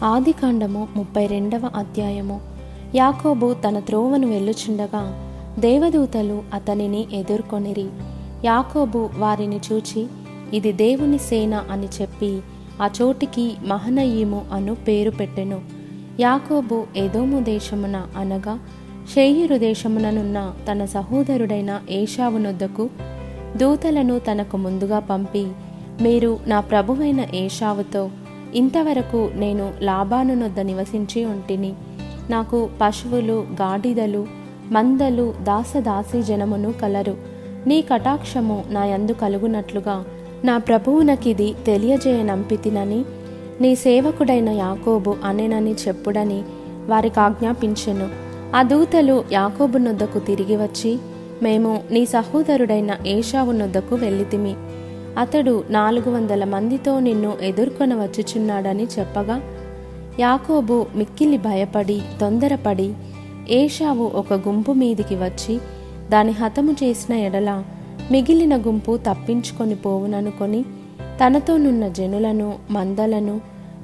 ఆదికాండము 32వ అధ్యాయము. యాకోబు తన త్రోవను వెళ్ళుచుండగా దేవదూతలు అతనిని ఎదుర్కొనిరి. యాకోబు వారిని చూచి, ఇది దేవుని సేన అని చెప్పి ఆ చోటికి మహనయీము అను పేరు పెట్టెను. యాకోబు ఎదోము దేశమున అనగా షేయీరు దేశముననున్న తన సహోదరుడైన ఏశావునొద్దకు దూతలను తనకు ముందుగా పంపి, మీరు నా ప్రభువైన ఏశావుతో, ఇంతవరకు నేను లాబానునొద్ద నివసించి ఉంటిని. నాకు పశువులు, గాడిదలు, మందలు, దాసదాసీ జనమును కలరు. నీ కటాక్షము నా యందు కలుగునట్లుగా నా ప్రభువునకిది తెలియజేయనంపితినని నీ సేవకుడైన యాకోబు అనెనని చెప్పుడని వారికి ఆజ్ఞాపించెను. ఆ దూతలు యాకోబునొద్దకు తిరిగి వచ్చి, మేము నీ సహోదరుడైన ఏశావునొద్దకు వెళ్ళితిమి. అతడు 400 మందితో నిన్ను ఎదుర్కొన వచ్చుచున్నాడని చెప్పగా, యాకోబు మిక్కిలి భయపడి తొందరపడి ఏశావు ఒక గుంపు మీదికి వచ్చి దాని హతము చేసిన ఎడల మిగిలిన గుంపు తప్పించుకొని పోవుననుకొని తనతోనున్న జనులను, మందలను,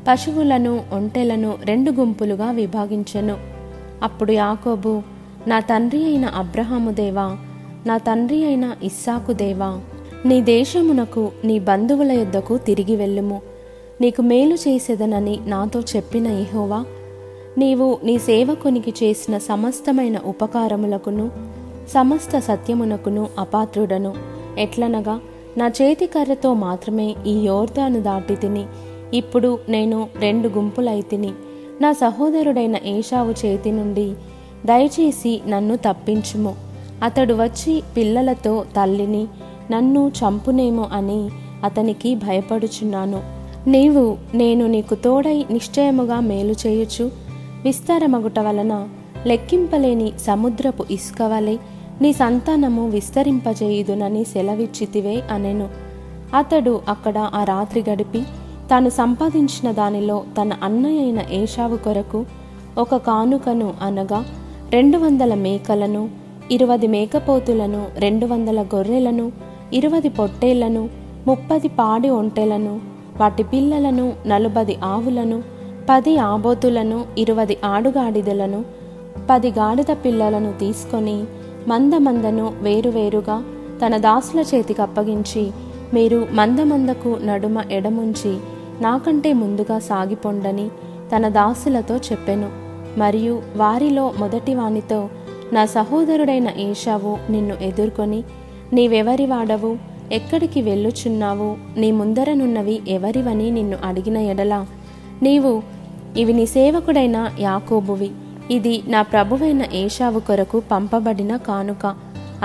పశువులను, ఒంటెలను 2 గుంపులుగా విభాగించెను. అప్పుడు యాకోబు, నా తండ్రి అయిన అబ్రహాము దేవా, నా తండ్రి అయిన ఇస్సాకు దేవా, నీ దేశమునకు నీ బంధువుల యొద్దకు తిరిగి వెళ్ళుము. నీకు మేలు చేసేదనని నాతో చెప్పిన యెహోవా, నీవు నీ సేవకునికి చేసిన సమస్తమైన ఉపకారములకును సమస్త సత్యమునకును అపాత్రుడను. ఎట్లనగా నా చేతికర్రతో మాత్రమే ఈ యోర్దాను దాటి తిని, ఇప్పుడు నేను 2 గుంపులైతిని. నా సహోదరుడైన ఏశావు చేతి నుండి దయచేసి నన్ను తప్పించుము. అతడు వచ్చి పిల్లలతో తల్లిని నన్ను చంపునేమో అని అతనికి భయపడుచున్నాను. నేను నీకు తోడై నిశ్చయముగా మేలు చేయుచు విస్తారమగుట వలన లెక్కింపలేని సముద్రపు ఇసుక వలె నీ సంతానము విస్తరింపజేయుదునని సెలవిచ్చితివే అనెను. అతడు అక్కడ ఆ రాత్రి గడిపి తాను సంపాదించిన దానిలో తన అన్నయ్య అయిన ఏశావు కొరకు ఒక కానుకను అనగా 200 మేకలను, 20 మేకపోతులను, 200 గొర్రెలను, 20 పొట్టేళ్లను, 30 పాడి ఒంటెలను, వాటి పిల్లలను, 40 ఆవులను, 10 ఆబోతులను, 20 ఆడుగాడిదలను, 10 గాడిద పిల్లలను తీసుకొని మందను వేరువేరుగా తన దాసుల చేతికి అప్పగించి, మీరు మందకు నడుమ ఎడముంచి నాకంటే ముందుగా సాగిపోండని తన దాసులతో చెప్పెను. మరియు వారిలో మొదటి వానితో, నా సహోదరుడైన ఏశావు నిన్ను ఎదుర్కొని, నీవెవరి వాడవు, ఎక్కడికి వెళ్ళుచున్నావు, నీ ముందరనున్నవి ఎవరివని నిన్ను అడిగిన ఎడల, నీవు, ఇవి నీ సేవకుడైన యాకోబువి, ఇది నా ప్రభువైన ఏశావు కొరకు పంపబడిన కానుక,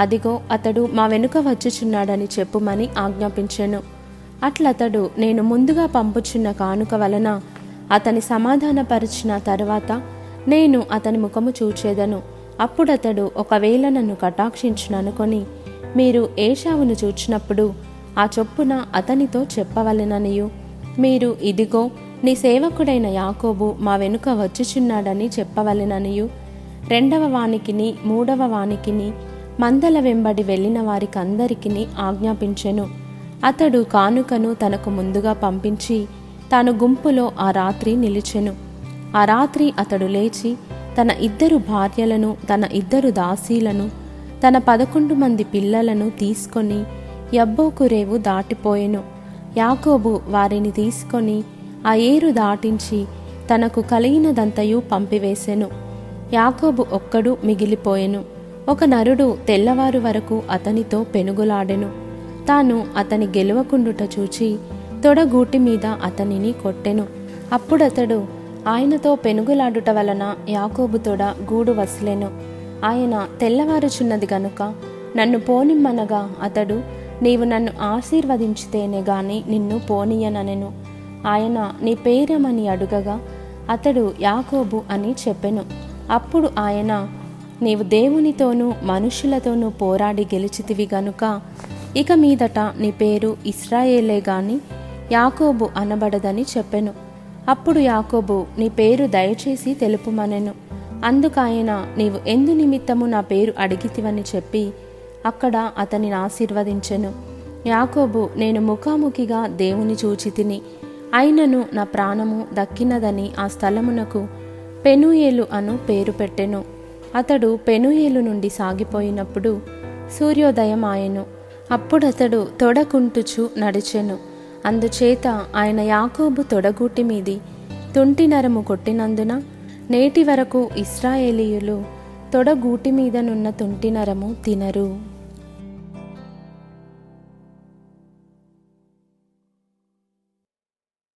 అదిగో అతడు మా వెనుక వచ్చుచున్నాడని చెప్పుమని ఆజ్ఞాపించెను. అట్లతడు నేను ముందుగా పంపుచున్న కానుక వలన అతని సమాధానపరిచిన తరువాత నేను అతని ముఖము చూచేదను. అప్పుడతడు ఒకవేళ నన్ను కటాక్షించుననుకొని, మీరు ఏశావును చూచినప్పుడు ఆ చొప్పున అతనితో చెప్పవలెననియు, మీరు, ఇదిగో నీ సేవకుడైన యాకోబు మా వెనుక వచ్చుచున్నాడని చెప్పవలెననియు 2వ వానికిని 3వ వానికిని మందల వెంబడి వెళ్ళిన వారికందరికిని ఆజ్ఞాపించెను. అతడు కానుకను తనకు ముందుగా పంపించి తాను గుంపులో ఆ రాత్రి నిలిచెను. ఆ రాత్రి అతడు లేచి తన 2 భార్యలను, తన 2 దాసీలను, తన 11 మంది పిల్లలను తీసుకొని యబ్బోకు రేవు దాటిపోయెను. యాకోబు వారిని తీసుకొని ఆ ఏరు దాటించి తనకు కలిగినదంతయు పంపివేసెను. యాకోబు ఒక్కడు మిగిలిపోయెను. ఒక నరుడు తెల్లవారు వరకు అతనితో పెనుగులాడెను. తాను అతని గెలువకుండుట చూచి తొడగూటి మీద అతనిని కొట్టెను. అప్పుడతడు, ఆయనతో పెనుగులాడుట వలన యాకోబు తొడ గూడు వసిలెను. ఆయన తెల్లవారుచున్నది గనుక నన్ను పోనిమ్మనగా అతడు, నీవు నన్ను ఆశీర్వదించితేనే గాని నిన్ను పోనీయననెను. ఆయన, నీ పేరేమని అడుగగా అతడు యాకోబు అని చెప్పెను. అప్పుడు ఆయన, నీవు దేవునితోనూ మనుష్యులతోనూ పోరాడి గెలిచితివి గనుక ఇక మీదట నీ పేరు ఇశ్రాయేలే గాని యాకోబు అనబడదని చెప్పెను. అప్పుడు యాకోబు, నీ పేరు దయచేసి తెలుపుమనెను. అందుకాయన, నీవు ఎందు నిమిత్తము నా పేరు అడిగితివని చెప్పి అక్కడ అతనిని ఆశీర్వదించెను. యాకోబు, నేను ముఖాముఖిగా దేవుని చూచి తిని అయినను నా ప్రాణము దక్కినదని ఆ స్థలమునకు పెనూయేలు అను పేరు పెట్టెను. అతడు పెనూయేలు నుండి సాగిపోయినప్పుడు సూర్యోదయం ఆయెను. అప్పుడతడు తొడకుంటుచు నడిచెను. అందుచేత ఆయన యాకోబు తొడగూటి మీది తుంటి నరము కొట్టినందున నేటి వరకు ఇశ్రాయేలీయులు తొడగూటి మీదనున్న తుంటి నరము తినరు.